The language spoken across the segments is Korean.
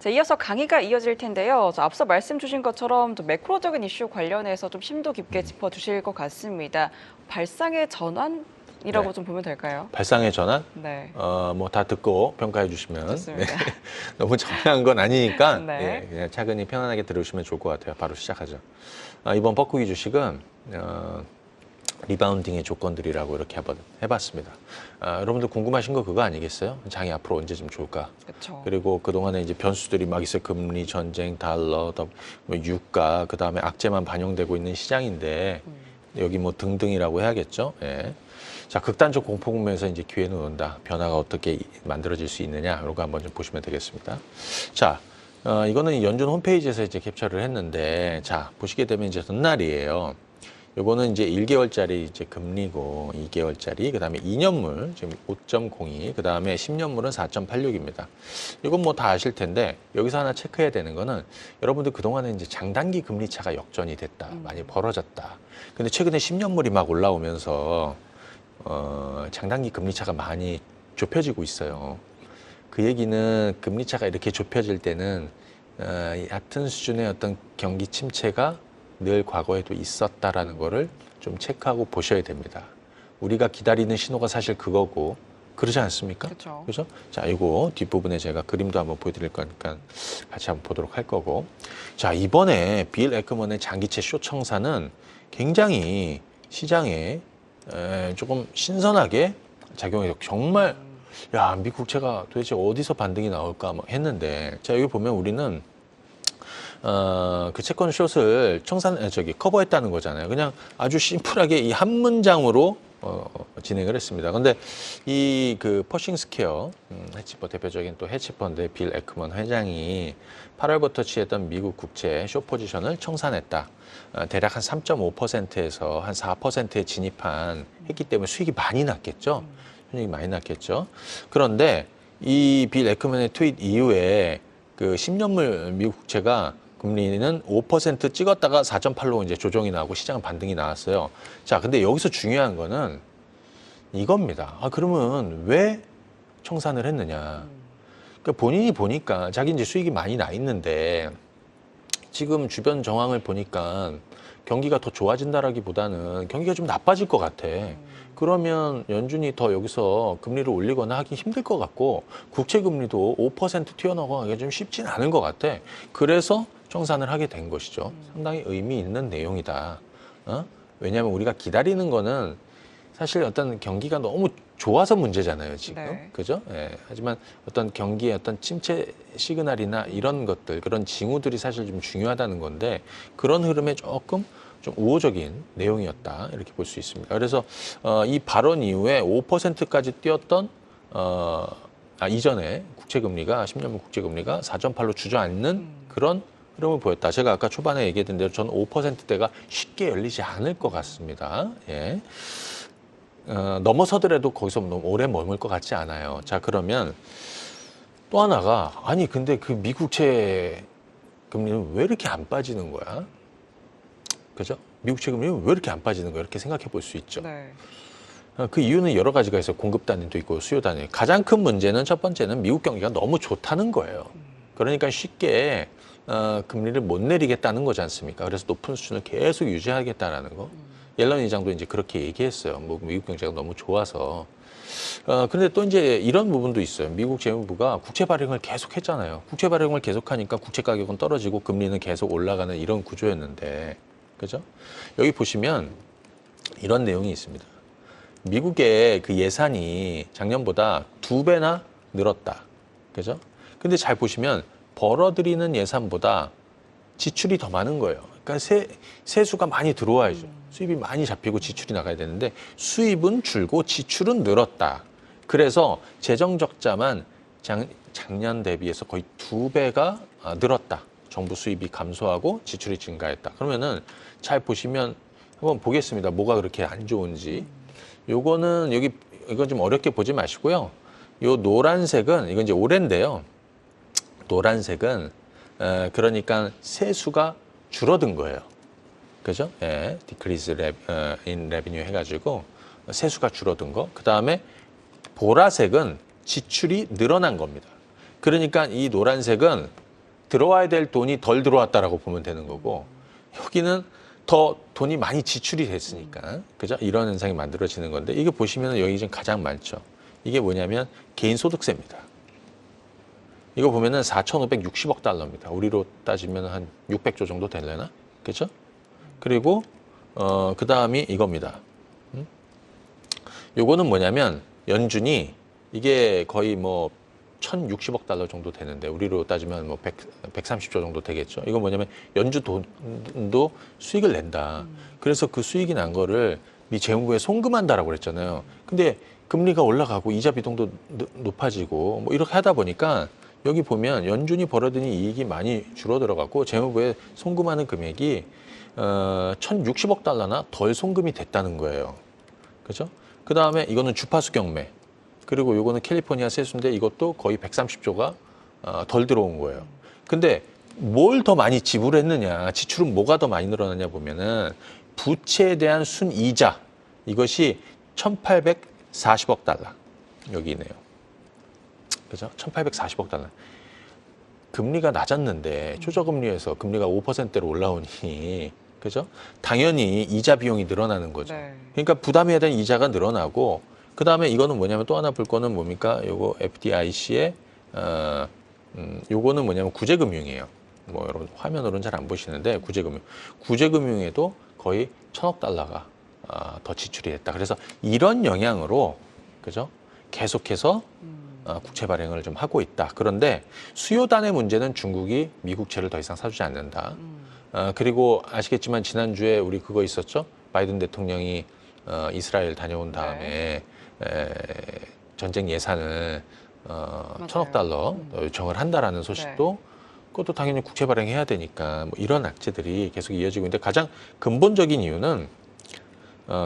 자, 이어서 강의가 이어질 텐데요. 앞서 말씀 주신 것처럼 좀 매크로적인 이슈 관련해서 좀 심도 깊게 짚어주실 것 같습니다. 발상의 전환이라고 네. 좀 보면 될까요? 발상의 전환? 네. 뭐 다 듣고 평가해 주시면. 좋습니다. 네. 너무 정확한 건 아니니까 네. 그냥 차근히 편안하게 들으시면 좋을 것 같아요. 바로 시작하죠. 이번 뻐꾸기 주식은 리바운딩의 조건들이라고 이렇게 한번 해봤습니다. 여러분들 궁금하신 거 그거 아니겠어요? 장이 앞으로 언제쯤 좋을까? 그렇죠. 그리고 그동안에 이제 변수들이 막 있어요. 금리, 전쟁, 달러, 뭐 유가, 그 다음에 악재만 반영되고 있는 시장인데 여기 뭐 등등이라고 해야겠죠. 예. 자, 극단적 공포 국면에서 이제 기회는 온다. 변화가 어떻게 만들어질 수 있느냐, 이런 거 한번 좀 보시면 되겠습니다. 자, 이거는 연준 홈페이지에서 이제 캡처를 했는데, 자, 보시게 되면 이제 전날이에요. 요거는 이제 1개월짜리 이제 금리고 2개월짜리, 그다음에 2년물 지금 5.02, 그다음에 10년물은 4.86입니다. 이건 뭐 다 아실 텐데 여기서 하나 체크해야 되는 거는 여러분들 그동안에 이제 장단기 금리 차가 역전이 됐다. 많이 벌어졌다. 근데 최근에 10년물이 막 올라오면서 장단기 금리 차가 많이 좁혀지고 있어요. 그 얘기는 금리 차가 이렇게 좁혀질 때는 얕은 수준의 어떤 경기 침체가 늘 과거에도 있었다라는 거를 좀 체크하고 보셔야 됩니다. 우리가 기다리는 신호가 사실 그거고, 그러지 않습니까? 그렇죠. 그죠? 자, 이거 뒷부분에 제가 그림도 한번 보여드릴 거니까 같이 한번 보도록 할 거고. 자, 이번에 빌 에크먼의 장기채 쇼 청사는 굉장히 시장에 조금 신선하게 작용해서 정말 야, 미국 국채가 도대체 어디서 반등이 나올까 막 했는데, 자, 여기 보면 우리는 그 채권 숏을 커버했다는 거잖아요. 그냥 아주 심플하게 이 한 문장으로 진행을 했습니다. 근데 이 그 퍼싱 스퀘어 헤지펀드 대표적인 또 헤지펀드의 빌 에크먼 회장이 8월부터 취했던 미국 국채 숏 포지션을 청산했다. 대략 한 3.5%에서 한 4%에 했기 때문에 수익이 많이 났겠죠. 수익이 많이 났겠죠. 그런데 이 빌 에크먼의 트윗 이후에 그 10년물 미국 국채가 금리는 5% 찍었다가 4.8로 이제 조정이 나고 시장 반등이 나왔어요. 자, 근데 여기서 중요한 거는 이겁니다. 그러면 왜 청산을 했느냐? 그러니까 본인이 보니까 자기 이제 수익이 많이 나 있는데 지금 주변 정황을 보니까 경기가 더 좋아진다라기보다는 경기가 좀 나빠질 것 같아. 그러면 연준이 더 여기서 금리를 올리거나 하기 힘들 것 같고 국채 금리도 5% 튀어나가기가 좀 쉽진 않은 것 같아. 그래서 청산을 하게 된 것이죠. 상당히 의미 있는 내용이다. 왜냐하면 우리가 기다리는 거는 사실 어떤 경기가 너무 좋아서 문제잖아요, 지금. 네. 그죠? 예. 하지만 어떤 경기의 어떤 침체 시그널이나 이런 것들, 그런 징후들이 사실 좀 중요하다는 건데 그런 흐름에 조금 좀 우호적인 내용이었다. 이렇게 볼 수 있습니다. 그래서 이 발언 이후에 5%까지 뛰었던 이전에 국채금리가 10년물 국채금리가 4.8로 주저앉는 그런 흐름을 보였다. 제가 아까 초반에 얘기했던 대로 저는 5%대가 쉽게 열리지 않을 것 같습니다. 예. 넘어서더라도 거기서 너무 오래 머물 것 같지 않아요. 자, 그러면 또 하나가 아니 근데 그 미국채 금리는 왜 이렇게 안 빠지는 거야? 그죠? 미국채 금리는 왜 이렇게 안 빠지는 거야? 이렇게 생각해 볼 수 있죠. 네. 그 이유는 여러 가지가 있어요. 공급 단위도 있고 수요 단위. 가장 큰 문제는 첫 번째는 미국 경기가 너무 좋다는 거예요. 그러니까 쉽게 금리를 못 내리겠다는 거지 않습니까? 그래서 높은 수준을 계속 유지하겠다라는 거. 옐런 의장도 이제 그렇게 얘기했어요. 뭐 미국 경제가 너무 좋아서. 근데 또 이제 이런 부분도 있어요. 미국 재무부가 국채 발행을 계속 했잖아요. 국채 발행을 계속하니까 국채 가격은 떨어지고 금리는 계속 올라가는 이런 구조였는데, 그죠? 여기 보시면 이런 내용이 있습니다. 미국의 그 예산이 작년보다 2배나 늘었다. 그죠? 근데 잘 보시면 벌어들이는 예산보다 지출이 더 많은 거예요. 그러니까 세수가 많이 들어와야죠. 수입이 많이 잡히고 지출이 나가야 되는데 수입은 줄고 지출은 늘었다. 그래서 재정 적자만 작년 대비해서 거의 2배가 늘었다. 정부 수입이 감소하고 지출이 증가했다. 그러면은 잘 보시면 한번 보겠습니다. 뭐가 그렇게 안 좋은지. 요거는 이건 좀 어렵게 보지 마시고요. 요 노란색은 이건 이제 올해인데요. 노란색은 그러니까 세수가 줄어든 거예요. 그죠? 예, decrease in revenue 해가지고 세수가 줄어든 거. 그 다음에 보라색은 지출이 늘어난 겁니다. 그러니까 이 노란색은 들어와야 될 돈이 덜 들어왔다라고 보면 되는 거고 여기는 더 돈이 많이 지출이 됐으니까 그죠? 이런 현상이 만들어지는 건데 이게 보시면 여기 지금 가장 많죠. 이게 뭐냐면 개인소득세입니다. 이거 보면은 4,560억 달러입니다. 우리로 따지면 한 600조 정도 되려나? 그죠? 그리고 그 다음이 이겁니다. 요거는 뭐냐면 연준이 이게 거의 뭐 1,060억 달러 정도 되는데 우리로 따지면 뭐 130조 정도 되겠죠. 이건 뭐냐면 연준 돈도 수익을 낸다. 그래서 그 수익이 난 거를 미 재무부에 송금한다라고 그랬잖아요. 근데 금리가 올라가고 이자 비동도 높아지고 뭐 이렇게 하다 보니까 여기 보면 연준이 벌어들인 이익이 많이 줄어들어갖고 재무부에 송금하는 금액이 1,060억 달러나 덜 송금이 됐다는 거예요. 그죠? 그 다음에 이거는 주파수 경매. 그리고 요거는 캘리포니아 세수인데 이것도 거의 130조가 덜 들어온 거예요. 근데 뭘 더 많이 지불했느냐, 지출은 뭐가 더 많이 늘어났냐 보면은 부채에 대한 순이자 이것이 1,840억 달러 여기 있네요. 그죠? 1,840억 달러. 금리가 낮았는데 초저금리에서 금리가 5%로 올라오니 그죠? 당연히 이자 비용이 늘어나는 거죠. 네. 그러니까 부담해야 되는 이자가 늘어나고 그 다음에 이거는 뭐냐면 또 하나 볼 거는 뭡니까? 요거 FDIC의 요거는 뭐냐면 구제금융이에요. 뭐 여러분 화면으로는 잘 안 보시는데 구제금융에도 거의 1,000억 달러가 더 지출이 됐다. 그래서 이런 영향으로 그죠? 계속해서 국채 발행을 좀 하고 있다. 그런데 수요단의 문제는 중국이 미국채를 더 이상 사주지 않는다. 그리고 아시겠지만 지난주에 우리 그거 있었죠? 바이든 대통령이 이스라엘 다녀온 다음에 전쟁 예산을 1,000억 달러 요청을 한다라는 소식도 그것도 당연히 국채 발행해야 되니까 뭐 이런 악재들이 계속 이어지고 있는데 가장 근본적인 이유는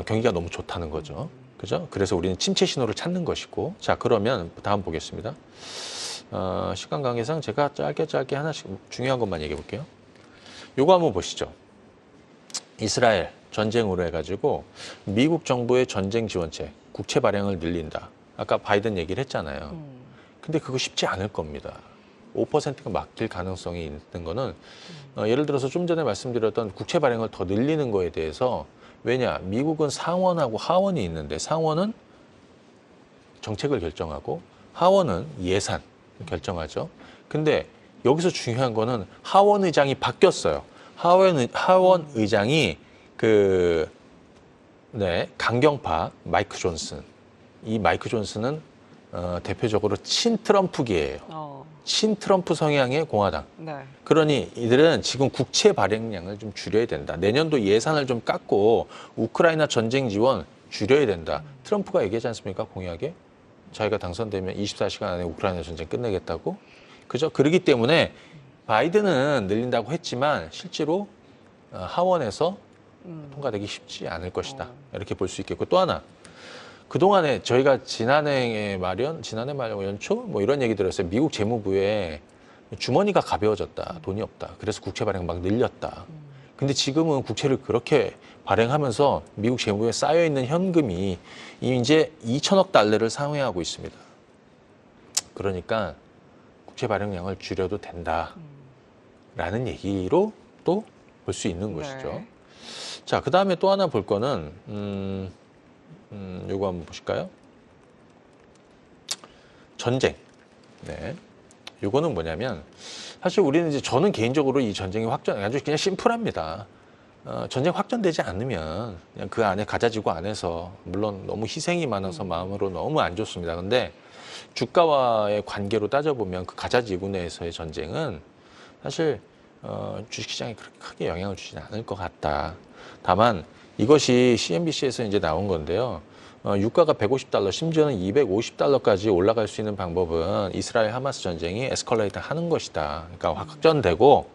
경기가 너무 좋다는 거죠. 그죠? 그래서 우리는 침체 신호를 찾는 것이고 자 그러면 다음 보겠습니다. 시간 관계상 제가 짧게 하나씩 중요한 것만 얘기해 볼게요. 요거 한번 보시죠. 이스라엘 전쟁으로 해가지고 미국 정부의 전쟁 지원책, 국채 발행을 늘린다. 아까 바이든 얘기를 했잖아요. 근데 그거 쉽지 않을 겁니다. 5%가 막힐 가능성이 있는 거는 예를 들어서 좀 전에 말씀드렸던 국채 발행을 더 늘리는 거에 대해서 왜냐? 미국은 상원하고 하원이 있는데 상원은 정책을 결정하고 하원은 예산 결정하죠. 근데 여기서 중요한 거는 하원 의장이 바뀌었어요. 하원 의장이 강경파 마이크 존슨. 이 마이크 존슨은 대표적으로 친트럼프계예요. 친트럼프 성향의 공화당. 네. 그러니 이들은 지금 국채 발행량을 좀 줄여야 된다. 내년도 예산을 좀 깎고 우크라이나 전쟁 지원 줄여야 된다. 트럼프가 얘기하지 않습니까? 공약에. 자기가 당선되면 24시간 안에 우크라이나 전쟁 끝내겠다고. 그죠? 그렇기 때문에 바이든은 늘린다고 했지만 실제로 하원에서 통과되기 쉽지 않을 것이다. 이렇게 볼 수 있겠고 또 하나. 그동안에 저희가 지난해 말 연초 뭐 이런 얘기 들었어요. 미국 재무부에 주머니가 가벼워졌다. 돈이 없다. 그래서 국채 발행 막 늘렸다. 근데 지금은 국채를 그렇게 발행하면서 미국 재무부에 쌓여있는 현금이 이제 2천억 달러를 상회하고 있습니다. 그러니까 국채 발행량을 줄여도 된다라는 얘기로 또 볼 수 있는 것이죠. 자, 그 다음에 또 하나 볼 거는 요거 한번 보실까요? 전쟁. 네. 요거는 뭐냐면 사실 우리는 이제 저는 개인적으로 이 전쟁이 아주 그냥 심플합니다. 전쟁 확전되지 않으면 그냥 그 안에 가자지구 안에서 물론 너무 희생이 많아서 마음으로 너무 안 좋습니다. 근데 주가와의 관계로 따져보면 그 가자지구 내에서의 전쟁은 사실 주식시장에 그렇게 크게 영향을 주지는 않을 것 같다. 다만 이것이 CNBC에서 이제 나온 건데요. 유가가 150달러, 심지어는 250달러까지 올라갈 수 있는 방법은 이스라엘 하마스 전쟁이 에스컬레이터 하는 것이다. 그러니까 확전되고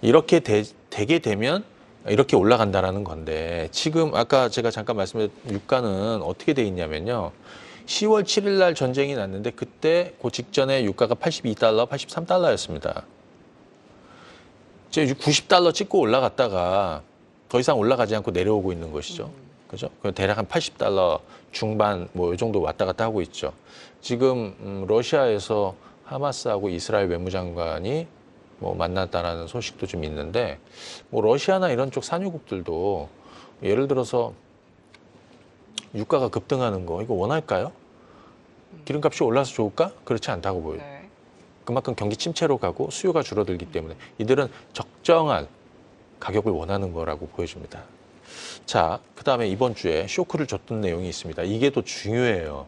이렇게 되게 되면 이렇게 올라간다라는 건데 지금 아까 제가 잠깐 말씀드린 유가는 어떻게 돼 있냐면요. 10월 7일 날 전쟁이 났는데 그때 그 직전에 유가가 82달러, 83달러였습니다. 이제 90달러 찍고 올라갔다가 더 이상 올라가지 않고 내려오고 있는 것이죠. 그죠? 대략 한 80달러 중반 뭐 이 정도 왔다 갔다 하고 있죠. 지금 러시아에서 하마스하고 이스라엘 외무장관이 뭐 만났다라는 소식도 좀 있는데, 뭐 러시아나 이런 쪽 산유국들도 예를 들어서 유가가 급등하는 거 이거 원할까요? 기름값이 올라서 좋을까? 그렇지 않다고 보여요. 네. 그만큼 경기 침체로 가고 수요가 줄어들기 때문에 이들은 적정한 가격을 원하는 거라고 보여집니다. 자, 그다음에 이번 주에 쇼크를 줬던 내용이 있습니다. 이게 더 중요해요.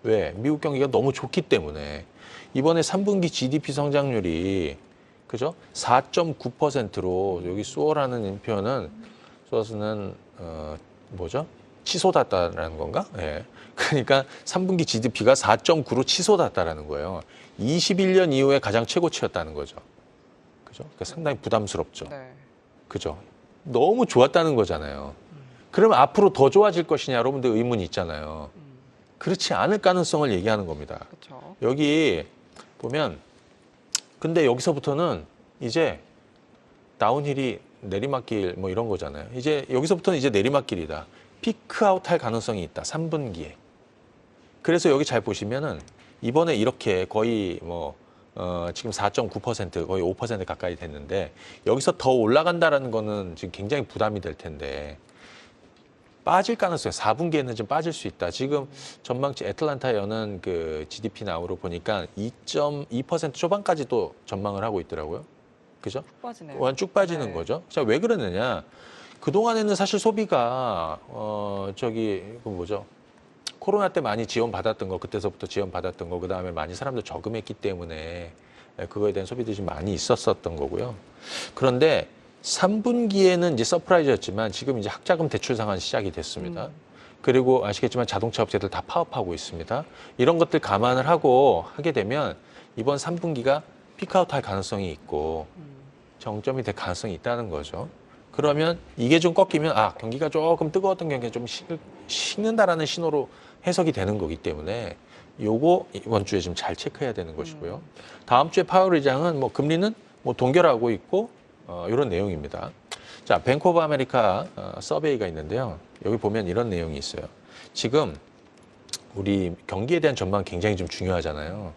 왜? 미국 경기가 너무 좋기 때문에. 이번에 3분기 GDP 성장률이 그죠? 4.9%로 여기 수어라는 표현은 수어는 뭐죠? 치솟았다라는 건가? 예. 그러니까 3분기 GDP가 4.9로 치솟았다라는 거예요. 21년 이후에 가장 최고치였다는 거죠. 그죠? 그러니까 상당히 부담스럽죠. 네. 그죠? 너무 좋았다는 거잖아요. 그러면 앞으로 더 좋아질 것이냐 여러분들 의문이 있잖아요. 그렇지 않을 가능성을 얘기하는 겁니다. 그렇죠. 여기 보면 근데 여기서부터는 이제 다운힐이 내리막길 뭐 이런 거잖아요. 이제 여기서부터는 이제 내리막길이다. 피크아웃 할 가능성이 있다. 3분기에. 그래서 여기 잘 보시면은 이번에 이렇게 거의 뭐 지금 4.9% 거의 5% 가까이 됐는데 여기서 더 올라간다라는 거는 지금 굉장히 부담이 될 텐데 빠질 가능성이 4분기에는 좀 빠질 수 있다. 지금 전망치 애틀란타 연은 그 GDP 나우로 보니까 2.2% 초반까지도 전망을 하고 있더라고요. 그죠? 쭉 빠지네요. 완 쭉 빠지는 네. 거죠. 자, 왜 그러느냐? 그동안에는 사실 소비가 저기 그 뭐죠? 코로나 때 많이 지원받았던 거, 그때서부터 지원받았던 거, 그다음에 많이 사람들 저금했기 때문에 그거에 대한 소비들이 좀 많이 있었었던 거고요. 그런데 3분기에는 이제 서프라이즈였지만 지금 이제 학자금 대출 상환 시작이 됐습니다. 그리고 아시겠지만 자동차 업체들 다 파업하고 있습니다. 이런 것들 감안을 하고 하게 되면 이번 3분기가 피크아웃 할 가능성이 있고 정점이 될 가능성이 있다는 거죠. 그러면 이게 좀 꺾이면 경기가 조금 뜨거웠던 경기가 좀 식는다라는 신호로 해석이 되는 거기 때문에 요거 이번 주에 좀 잘 체크해야 되는 것이고요. 다음 주에 파월 의장은 뭐 금리는 뭐 동결하고 있고 이런 내용입니다. 자, 뱅크 오브 아메리카 서베이가 있는데요. 여기 보면 이런 내용이 있어요. 지금 우리 경기에 대한 전망 굉장히 좀 중요하잖아요.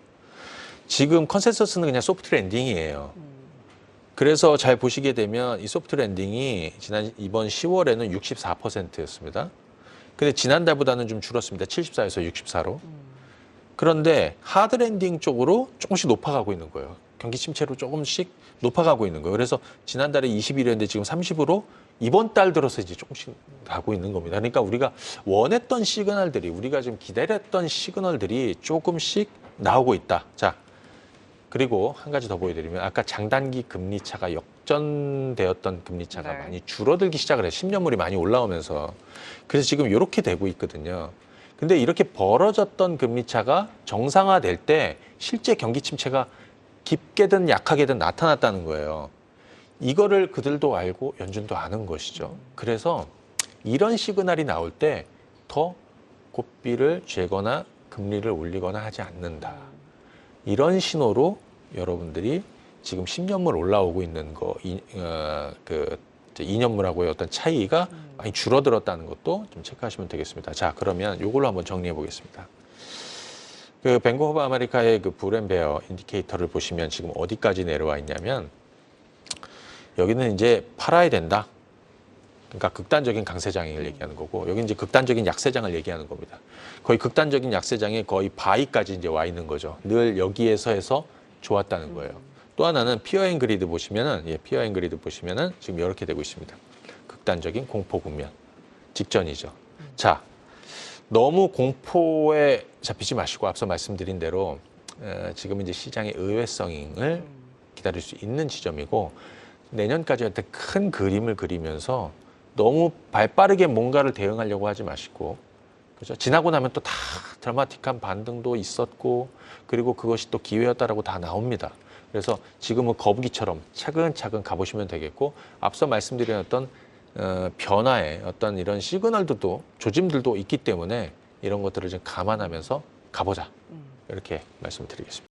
지금 컨센서스는 그냥 소프트 랜딩이에요. 그래서 잘 보시게 되면 이 소프트 랜딩이 이번 10월에는 64%였습니다. 근데 지난달보다는 좀 줄었습니다. 74에서 64로. 그런데 하드 랜딩 쪽으로 조금씩 높아가고 있는 거예요. 경기 침체로 조금씩 높아가고 있는 거예요. 그래서 지난달에 21이었는데 지금 30으로 이번 달 들어서 이제 조금씩 가고 있는 겁니다. 그러니까 우리가 원했던 시그널들이, 우리가 지금 기다렸던 시그널들이 조금씩 나오고 있다. 자, 그리고 한 가지 더 보여드리면 아까 장단기 금리차가 역전되었던 금리차가 네. 많이 줄어들기 시작을 해요. 10년물이 많이 올라오면서. 그래서 지금 이렇게 되고 있거든요. 근데 이렇게 벌어졌던 금리차가 정상화될 때 실제 경기 침체가 깊게든 약하게든 나타났다는 거예요. 이거를 그들도 알고 연준도 아는 것이죠. 그래서 이런 시그널이 나올 때 더 고비를 죄거나 금리를 올리거나 하지 않는다. 이런 신호로 여러분들이 지금 10년물 올라오고 있는 거, 2년물하고의 어떤 차이가 많이 줄어들었다는 것도 좀 체크하시면 되겠습니다. 자, 그러면 이걸로 한번 정리해 보겠습니다. 그 뱅크 오브 아메리카의 그 불앤베어 인디케이터를 보시면 지금 어디까지 내려와 있냐면 여기는 이제 팔아야 된다. 그러니까 극단적인 강세장을 얘기하는 거고 여기 이제 극단적인 약세장을 얘기하는 겁니다. 거의 극단적인 약세장에 거의 바위까지 이제 와 있는 거죠. 늘 여기에서 해서 좋았다는 거예요. 또 하나는 피어 앤 그리드 보시면은 피어 앤 그리드 보시면은 지금 이렇게 되고 있습니다. 극단적인 공포 국면 직전이죠. 자, 너무 공포에 잡히지 마시고 앞서 말씀드린 대로 지금 이제 시장의 의외성을 기다릴 수 있는 지점이고 내년까지 할 때 큰 그림을 그리면서 너무 발빠르게 뭔가를 대응하려고 하지 마시고 그죠? 지나고 나면 또 다 드라마틱한 반등도 있었고 그리고 그것이 또 기회였다라고 다 나옵니다. 그래서 지금은 거북이처럼 차근차근 가보시면 되겠고 앞서 말씀드린 어떤 변화의 어떤 이런 시그널들도 조짐들도 있기 때문에 이런 것들을 좀 감안하면서 가보자 이렇게 말씀드리겠습니다.